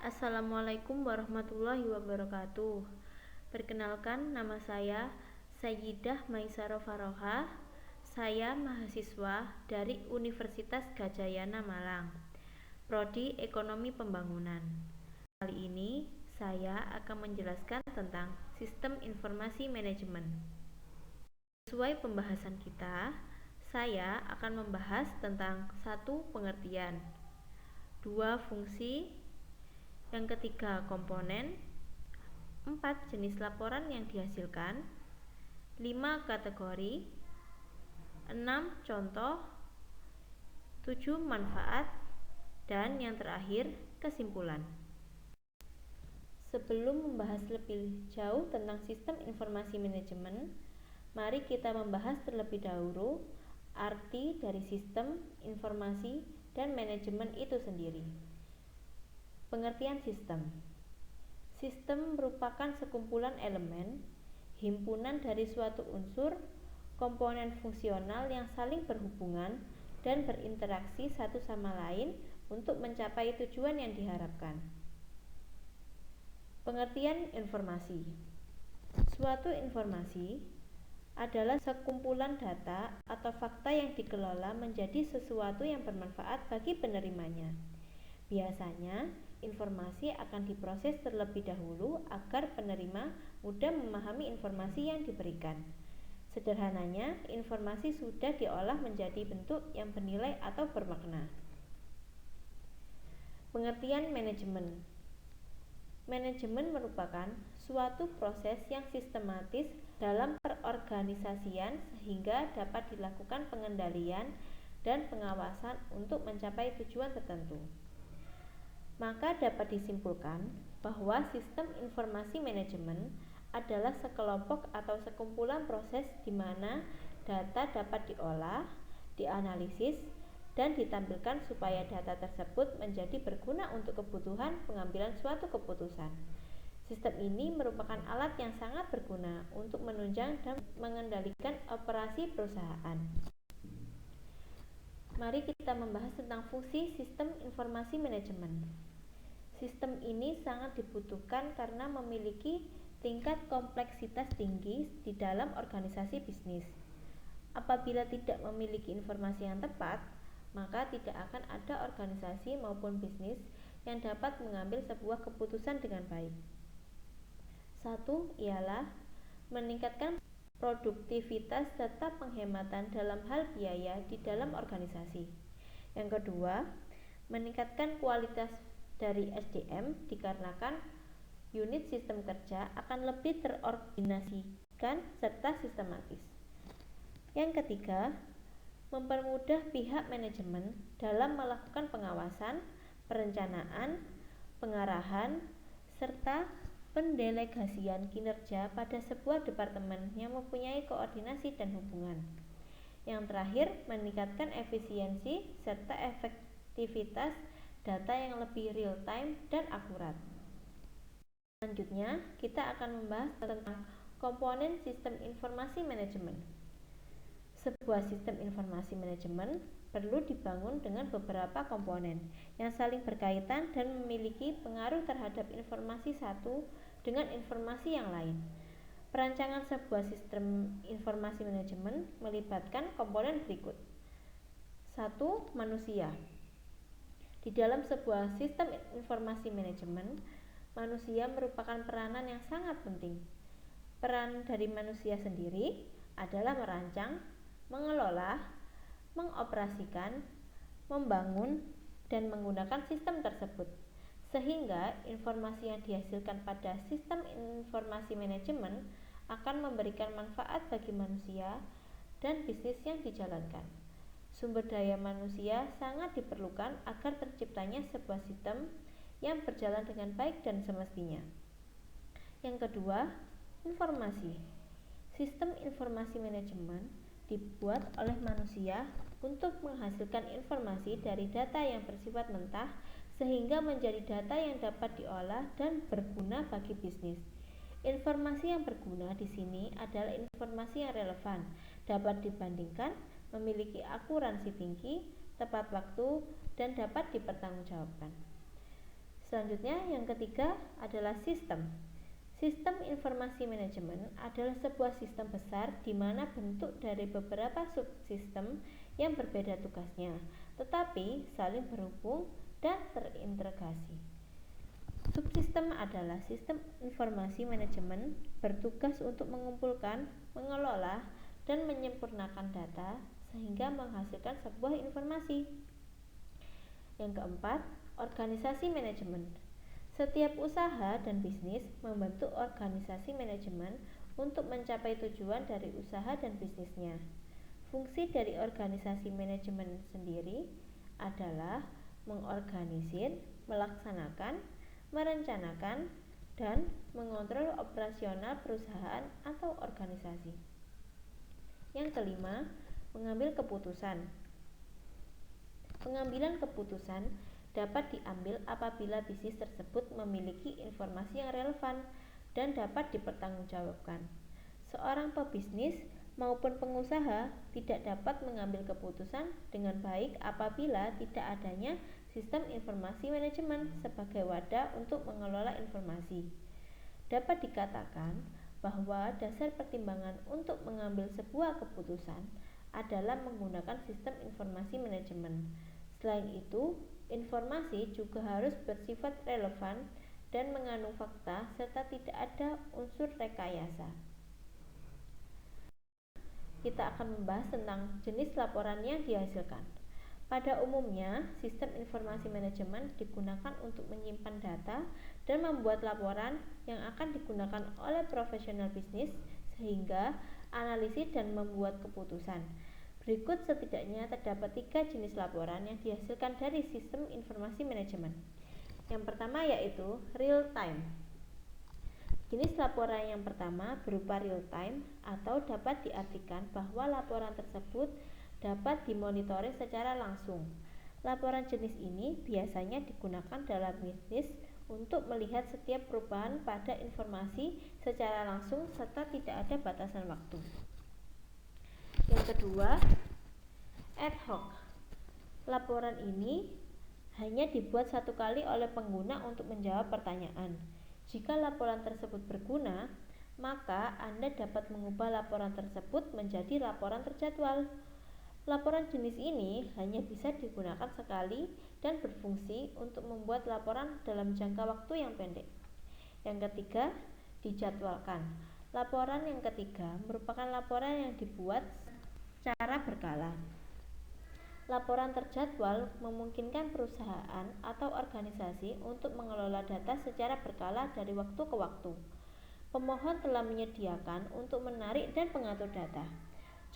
Assalamualaikum warahmatullahi wabarakatuh. Perkenalkan, nama saya Sayyidah Maisaro Faroha. Saya mahasiswa dari Universitas Gadjayana Malang, Prodi Ekonomi Pembangunan. Kali ini saya akan menjelaskan tentang Sistem Informasi Manajemen. Sesuai pembahasan kita, saya akan membahas tentang 1. Pengertian, 2. Fungsi, yang ketiga komponen, 4. Jenis laporan yang dihasilkan, 5. Kategori, 6. Contoh, 7. Manfaat, dan yang terakhir kesimpulan. Sebelum membahas lebih jauh tentang sistem informasi manajemen, mari kita membahas terlebih dahulu arti dari sistem informasi dan manajemen itu sendiri. Pengertian sistem. Sistem merupakan sekumpulan elemen, himpunan dari suatu unsur, komponen fungsional yang saling berhubungan dan berinteraksi satu sama lain untuk mencapai tujuan yang diharapkan. Pengertian informasi. Suatu informasi adalah sekumpulan data atau fakta yang dikelola menjadi sesuatu yang bermanfaat bagi penerimanya. Biasanya, informasi akan diproses terlebih dahulu agar penerima mudah memahami informasi yang diberikan. Sederhananya, informasi sudah diolah menjadi bentuk yang bernilai atau bermakna. Pengertian manajemen. Manajemen merupakan suatu proses yang sistematis dalam perorganisasian sehingga dapat dilakukan pengendalian dan pengawasan untuk mencapai tujuan tertentu. Maka dapat disimpulkan bahwa sistem informasi manajemen adalah sekelompok atau sekumpulan proses di mana data dapat diolah, dianalisis, dan ditampilkan supaya data tersebut menjadi berguna untuk kebutuhan pengambilan suatu keputusan. Sistem ini merupakan alat yang sangat berguna untuk menunjang dan mengendalikan operasi perusahaan. Mari kita membahas tentang fungsi sistem informasi manajemen. Sistem ini sangat dibutuhkan karena memiliki tingkat kompleksitas tinggi di dalam organisasi bisnis. Apabila tidak memiliki informasi yang tepat, maka tidak akan ada organisasi maupun bisnis yang dapat mengambil sebuah keputusan dengan baik. 1. Ialah meningkatkan produktivitas serta penghematan dalam hal biaya di dalam organisasi. Yang kedua, meningkatkan kualitas dari SDM dikarenakan unit sistem kerja akan lebih terorganisasikan serta sistematis. Yang ketiga, mempermudah pihak manajemen dalam melakukan pengawasan, perencanaan, pengarahan, serta pendelegasian kinerja pada sebuah departemen yang mempunyai koordinasi dan hubungan. Yang terakhir, meningkatkan efisiensi serta efektivitas data yang lebih real time dan akurat. Selanjutnya, kita akan membahas tentang komponen sistem informasi manajemen. Sebuah sistem informasi manajemen perlu dibangun dengan beberapa komponen yang saling berkaitan dan memiliki pengaruh terhadap informasi satu dengan informasi yang lain. Perancangan sebuah sistem informasi manajemen melibatkan komponen berikut. 1. Manusia. Di dalam sebuah sistem informasi manajemen, manusia merupakan peranan yang sangat penting. Peran dari manusia sendiri adalah merancang, mengelola, mengoperasikan, membangun, dan menggunakan sistem tersebut, sehingga informasi yang dihasilkan pada sistem informasi manajemen akan memberikan manfaat bagi manusia dan bisnis yang dijalankan. Sumber daya manusia sangat diperlukan agar terciptanya sebuah sistem yang berjalan dengan baik dan semestinya. Yang kedua, informasi. Sistem informasi manajemen dibuat oleh manusia untuk menghasilkan informasi dari data yang bersifat mentah sehingga menjadi data yang dapat diolah dan berguna bagi bisnis. Informasi yang berguna di sini adalah informasi yang relevan, dapat dibandingkan, memiliki akuransi tinggi, tepat waktu, dan dapat dipertanggungjawabkan. Selanjutnya, yang ketiga adalah sistem. Sistem informasi manajemen adalah sebuah sistem besar di mana bentuk dari beberapa subsistem yang berbeda tugasnya, tetapi saling berhubung dan terintegrasi. Subsistem adalah sistem informasi manajemen bertugas untuk mengumpulkan, mengelola, dan menyempurnakan data sehingga menghasilkan sebuah informasi. Yang keempat, organisasi manajemen. Setiap usaha dan bisnis membentuk organisasi manajemen untuk mencapai tujuan dari usaha dan bisnisnya. Fungsi dari organisasi manajemen sendiri adalah mengorganisir, melaksanakan, merencanakan, dan mengontrol operasional perusahaan atau organisasi. Yang kelima, mengambil keputusan. Pengambilan keputusan dapat diambil apabila bisnis tersebut memiliki informasi yang relevan dan dapat dipertanggungjawabkan. Seorang pebisnis maupun pengusaha tidak dapat mengambil keputusan dengan baik apabila tidak adanya sistem informasi manajemen sebagai wadah untuk mengelola informasi. Dapat dikatakan bahwa dasar pertimbangan untuk mengambil sebuah keputusan adalah menggunakan sistem informasi manajemen. Selain itu, informasi juga harus bersifat relevan dan mengandung fakta serta tidak ada unsur rekayasa. Kita akan membahas tentang jenis laporan yang dihasilkan. Pada umumnya, sistem informasi manajemen digunakan untuk menyimpan data dan membuat laporan yang akan digunakan oleh profesional bisnis sehingga analisis dan membuat keputusan. Berikut setidaknya terdapat 3 jenis laporan yang dihasilkan dari sistem informasi manajemen. Yang pertama yaitu real time. Jenis laporan yang pertama berupa real time atau dapat diartikan bahwa laporan tersebut dapat dimonitoring secara langsung. Laporan jenis ini biasanya digunakan dalam bisnis untuk melihat setiap perubahan pada informasi secara langsung serta tidak ada batasan waktu. Yang kedua, ad hoc. Laporan ini hanya dibuat satu kali oleh pengguna untuk menjawab pertanyaan. Jika laporan tersebut berguna, maka Anda dapat mengubah laporan tersebut menjadi laporan terjadwal. Laporan jenis ini hanya bisa digunakan sekali dan berfungsi untuk membuat laporan dalam jangka waktu yang pendek. Yang ketiga, dijadwalkan. Laporan yang ketiga merupakan laporan yang dibuat secara berkala. Laporan terjadwal memungkinkan perusahaan atau organisasi untuk mengelola data secara berkala dari waktu ke waktu. Pemohon telah menyediakan untuk menarik dan mengatur data.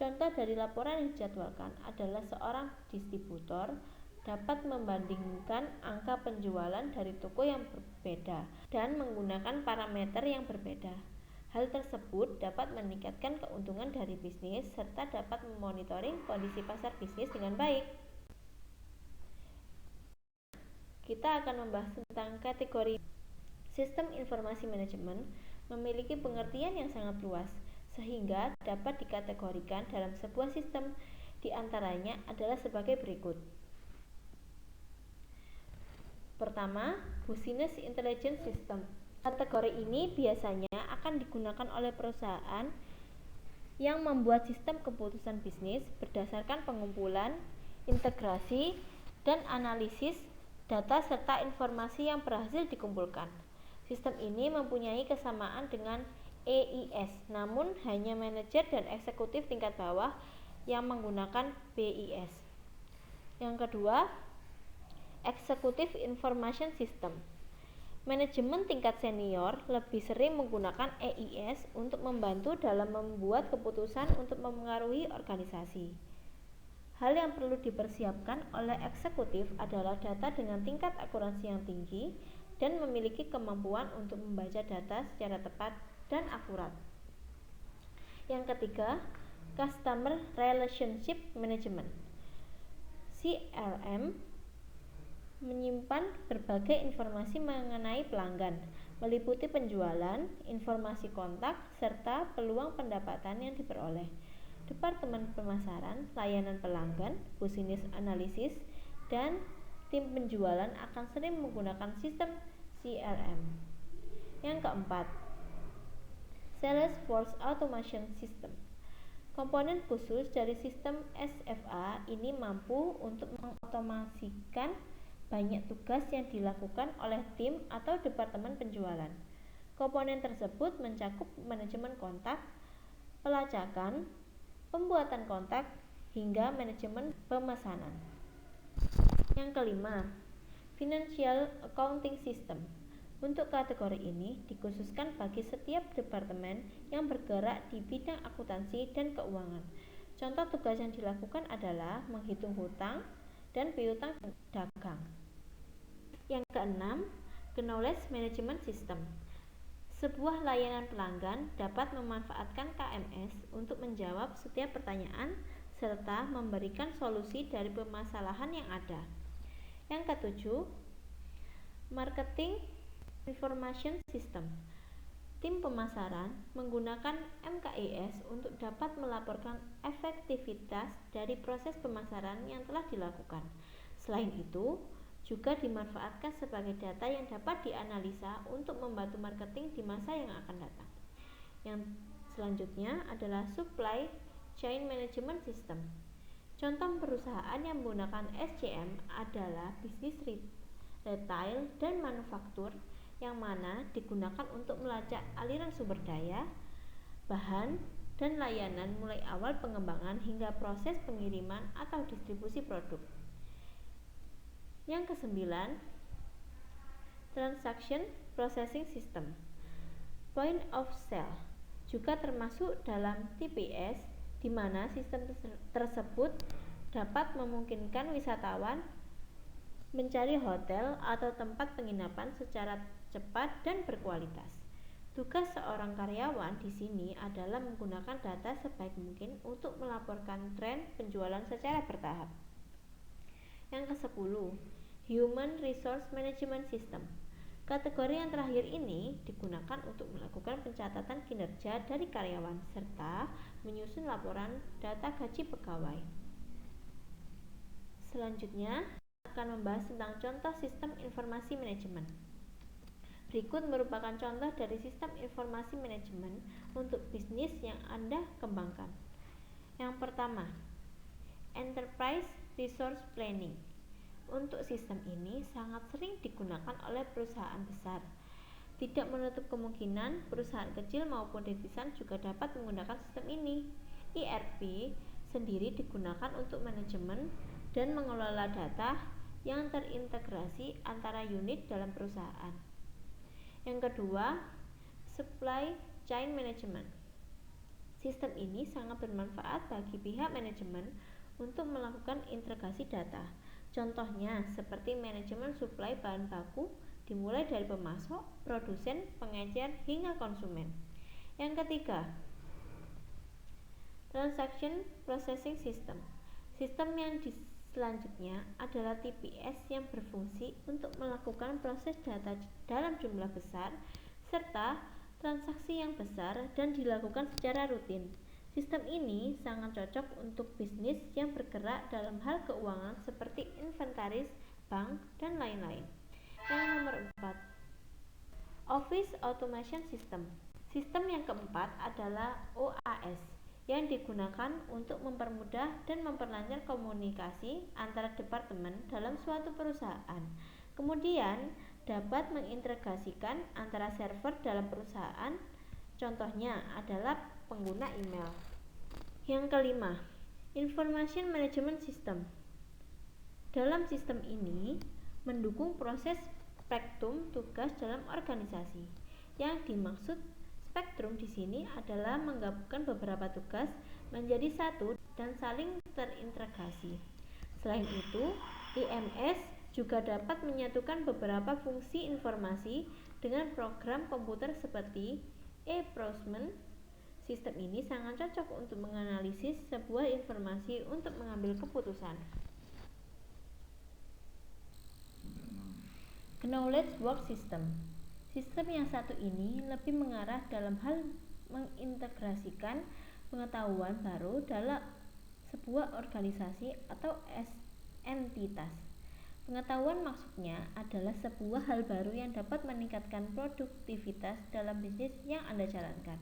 Contoh dari laporan yang dijadwalkan adalah seorang distributor dapat membandingkan angka penjualan dari toko yang berbeda dan menggunakan parameter yang berbeda. Hal tersebut dapat meningkatkan keuntungan dari bisnis serta dapat memonitoring kondisi pasar bisnis dengan baik. Kita akan membahas tentang kategori. Sistem informasi manajemen memiliki pengertian yang sangat luas, sehingga dapat dikategorikan dalam sebuah sistem. Di antaranya adalah sebagai berikut. Pertama, Business Intelligence System. Kategori ini biasanya akan digunakan oleh perusahaan yang membuat sistem keputusan bisnis berdasarkan pengumpulan, integrasi, dan analisis data serta informasi yang berhasil dikumpulkan. Sistem ini mempunyai kesamaan dengan EIS, namun hanya manajer dan eksekutif tingkat bawah yang menggunakan BIS. Yang kedua, Executive Information System. Manajemen tingkat senior lebih sering menggunakan EIS untuk membantu dalam membuat keputusan untuk memengaruhi organisasi. Hal yang perlu dipersiapkan oleh eksekutif adalah data dengan tingkat akurasi yang tinggi dan memiliki kemampuan untuk membaca data secara tepat dan akurat. Yang ketiga, Customer Relationship Management. CRM menyimpan berbagai informasi mengenai pelanggan, meliputi penjualan, informasi kontak, serta peluang pendapatan yang diperoleh. Departemen pemasaran, layanan pelanggan, business analysis, dan tim penjualan akan sering menggunakan sistem CRM. Yang keempat, Salesforce Automation System. Komponen khusus dari sistem SFA ini mampu untuk mengotomasikan banyak tugas yang dilakukan oleh tim atau departemen penjualan. Komponen tersebut mencakup manajemen kontak, pelacakan, pembuatan kontak, hingga manajemen pemesanan. Yang kelima, Financial Accounting System. Untuk kategori ini dikhususkan bagi setiap departemen yang bergerak di bidang akuntansi dan keuangan. Contoh tugas yang dilakukan adalah menghitung hutang dan piutang dagang. Yang keenam, Knowledge Management System. Sebuah layanan pelanggan dapat memanfaatkan KMS untuk menjawab setiap pertanyaan serta memberikan solusi dari permasalahan yang ada. Yang ketujuh, Marketing Information System. Tim pemasaran menggunakan MKIS untuk dapat melaporkan efektivitas dari proses pemasaran yang telah dilakukan. Selain itu, juga dimanfaatkan sebagai data yang dapat dianalisa untuk membantu marketing di masa yang akan datang. Yang selanjutnya adalah Supply Chain Management System. Contoh perusahaan yang menggunakan SCM adalah bisnis retail dan manufaktur, yang mana digunakan untuk melacak aliran sumber daya, bahan, dan layanan mulai awal pengembangan hingga proses pengiriman atau distribusi produk. Yang kesembilan, Transaction Processing System. Point of Sale juga termasuk dalam TPS, di mana sistem tersebut dapat memungkinkan wisatawan mencari hotel atau tempat penginapan secara cepat dan berkualitas. Tugas seorang karyawan di sini adalah menggunakan data sebaik mungkin untuk melaporkan tren penjualan secara bertahap. Yang ke-10, Human Resource Management System. Kategori yang terakhir ini digunakan untuk melakukan pencatatan kinerja dari karyawan serta menyusun laporan data gaji pegawai. Selanjutnya akan membahas tentang contoh sistem informasi manajemen. Berikut merupakan contoh dari sistem informasi manajemen untuk bisnis yang Anda kembangkan. Yang pertama, Enterprise Resource Planning. Untuk sistem ini sangat sering digunakan oleh perusahaan besar. Tidak menutup kemungkinan perusahaan kecil maupun rintisan juga dapat menggunakan sistem ini. ERP sendiri digunakan untuk manajemen dan mengelola data yang terintegrasi antara unit dalam perusahaan. Yang kedua, Supply Chain Management. Sistem ini sangat bermanfaat bagi pihak manajemen untuk melakukan integrasi data. Contohnya seperti manajemen suplai bahan baku dimulai dari pemasok, produsen, pengecer, hingga konsumen. Yang ketiga, Transaction Processing System. Sistem yang selanjutnya adalah TPS yang berfungsi untuk melakukan proses data dalam jumlah besar serta transaksi yang besar dan dilakukan secara rutin. Sistem ini sangat cocok untuk bisnis yang bergerak dalam hal keuangan seperti inventaris, bank, dan lain-lain. Yang nomor 4, Office Automation System. Sistem yang keempat adalah OAS, yang digunakan untuk mempermudah dan memperlancar komunikasi antara departemen dalam suatu perusahaan. Kemudian dapat mengintegrasikan antara server dalam perusahaan. Contohnya adalah pengguna email. Yang kelima, Information Management System. Dalam sistem ini mendukung proses spektrum tugas dalam organisasi. Yang dimaksud spektrum di sini adalah menggabungkan beberapa tugas menjadi satu dan saling terintegrasi. Selain itu, IMS juga dapat menyatukan beberapa fungsi informasi dengan program komputer seperti e-procurement. Sistem ini sangat cocok untuk menganalisis sebuah informasi untuk mengambil keputusan. Knowledge Work System. Sistem yang satu ini lebih mengarah dalam hal mengintegrasikan pengetahuan baru dalam sebuah organisasi atau entitas. Pengetahuan maksudnya adalah sebuah hal baru yang dapat meningkatkan produktivitas dalam bisnis yang Anda jalankan.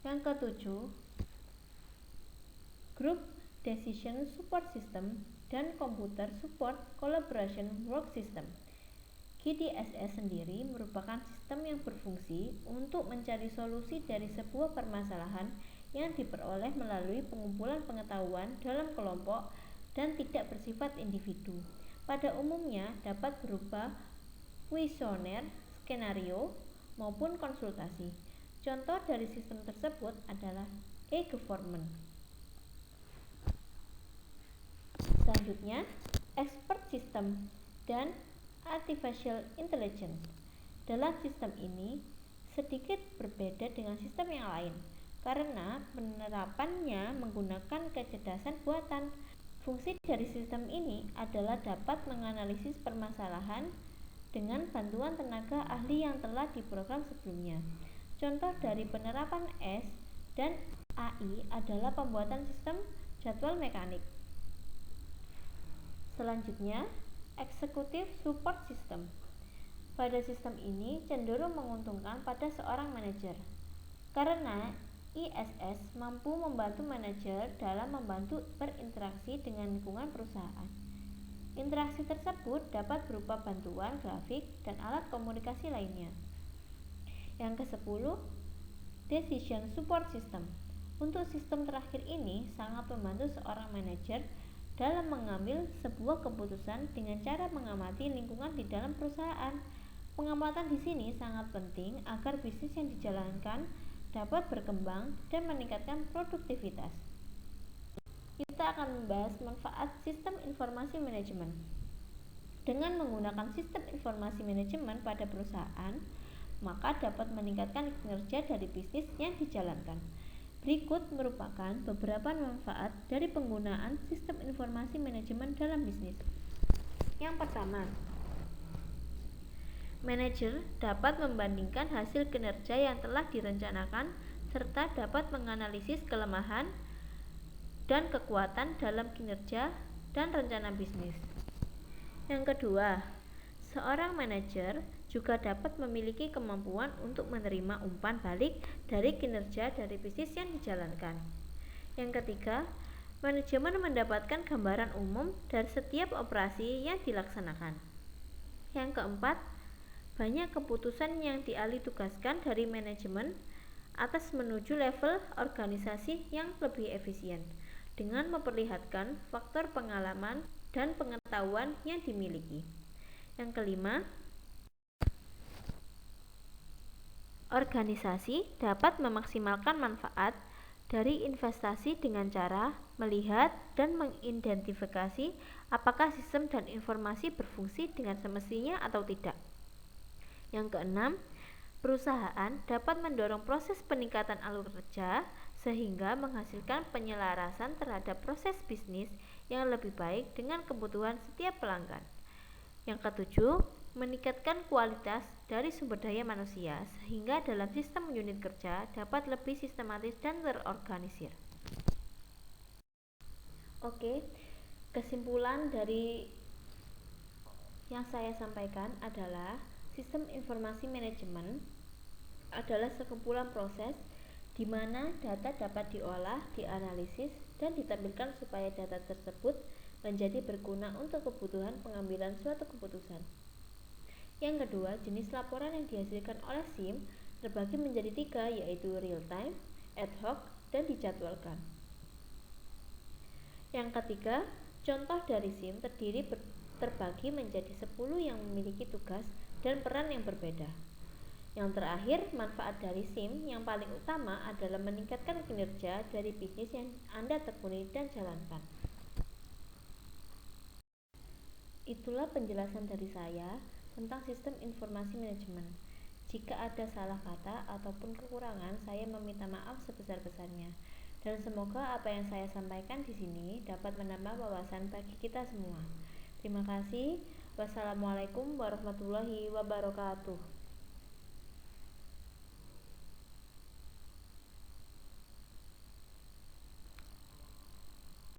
Yang ketujuh, Group Decision Support System dan Computer Support Collaboration Work System. GDSS sendiri merupakan sistem yang berfungsi untuk mencari solusi dari sebuah permasalahan yang diperoleh melalui pengumpulan pengetahuan dalam kelompok dan tidak bersifat individu. Pada umumnya dapat berupa kuesioner, skenario, maupun konsultasi. Contoh dari sistem tersebut adalah e-government. Selanjutnya, expert system dan artificial intelligence. Dalam sistem ini sedikit berbeda dengan sistem yang lain karena penerapannya menggunakan kecerdasan buatan. Fungsi dari sistem ini adalah dapat menganalisis permasalahan dengan bantuan tenaga ahli yang telah diprogram sebelumnya. Contoh dari penerapan S dan AI adalah pembuatan sistem jadwal mekanik. Selanjutnya, Executive Support System. Pada sistem ini cenderung menguntungkan pada seorang manajer karena ISS mampu membantu manajer dalam membantu berinteraksi dengan lingkungan perusahaan. Interaksi tersebut dapat berupa bantuan grafik dan alat komunikasi lainnya. Yang ke-10, Decision Support System. Untuk sistem terakhir ini sangat membantu seorang manajer dalam mengambil sebuah keputusan dengan cara mengamati lingkungan di dalam perusahaan. Pengamatan di sini sangat penting agar bisnis yang dijalankan dapat berkembang dan meningkatkan produktivitas. Kita akan membahas manfaat sistem informasi manajemen. Dengan menggunakan sistem informasi manajemen pada perusahaan, maka dapat meningkatkan kinerja dari bisnis yang dijalankan. Berikut merupakan beberapa manfaat dari penggunaan sistem informasi manajemen dalam bisnis. Yang pertama, manajer dapat membandingkan hasil kinerja yang telah direncanakan serta dapat menganalisis kelemahan dan kekuatan dalam kinerja dan rencana bisnis. Yang kedua, seorang manajer juga dapat memiliki kemampuan untuk menerima umpan balik dari kinerja dari bisnis yang dijalankan. Yang ketiga, manajemen mendapatkan gambaran umum dari setiap operasi yang dilaksanakan. Yang keempat, banyak keputusan yang dialih tugaskan dari manajemen atas menuju level organisasi yang lebih efisien dengan memperlihatkan faktor pengalaman dan pengetahuan yang dimiliki. Yang kelima, organisasi dapat memaksimalkan manfaat dari investasi dengan cara melihat dan mengidentifikasi apakah sistem dan informasi berfungsi dengan semestinya atau tidak. Yang keenam, perusahaan dapat mendorong proses peningkatan alur kerja sehingga menghasilkan penyelarasan terhadap proses bisnis yang lebih baik dengan kebutuhan setiap pelanggan. Yang ketujuh, meningkatkan kualitas dari sumber daya manusia sehingga dalam sistem unit kerja dapat lebih sistematis dan terorganisir. Oke, kesimpulan dari yang saya sampaikan adalah sistem informasi manajemen adalah sekumpulan proses di mana data dapat diolah, dianalisis, dan ditampilkan supaya data tersebut menjadi berguna untuk kebutuhan pengambilan suatu keputusan. Yang kedua, jenis laporan yang dihasilkan oleh SIM terbagi menjadi 3, yaitu real time, ad hoc, dan dijadwalkan. Yang ketiga, contoh dari SIM terbagi menjadi 10 yang memiliki tugas dan peran yang berbeda. Yang terakhir, manfaat dari SIM yang paling utama adalah meningkatkan kinerja dari bisnis yang Anda tekuni dan jalankan. Itulah penjelasan dari saya tentang sistem informasi manajemen. Jika ada salah kata ataupun kekurangan, saya meminta maaf sebesar-besarnya. Dan semoga apa yang saya sampaikan di sini dapat menambah wawasan bagi kita semua. Terima kasih. Wassalamualaikum warahmatullahi wabarakatuh.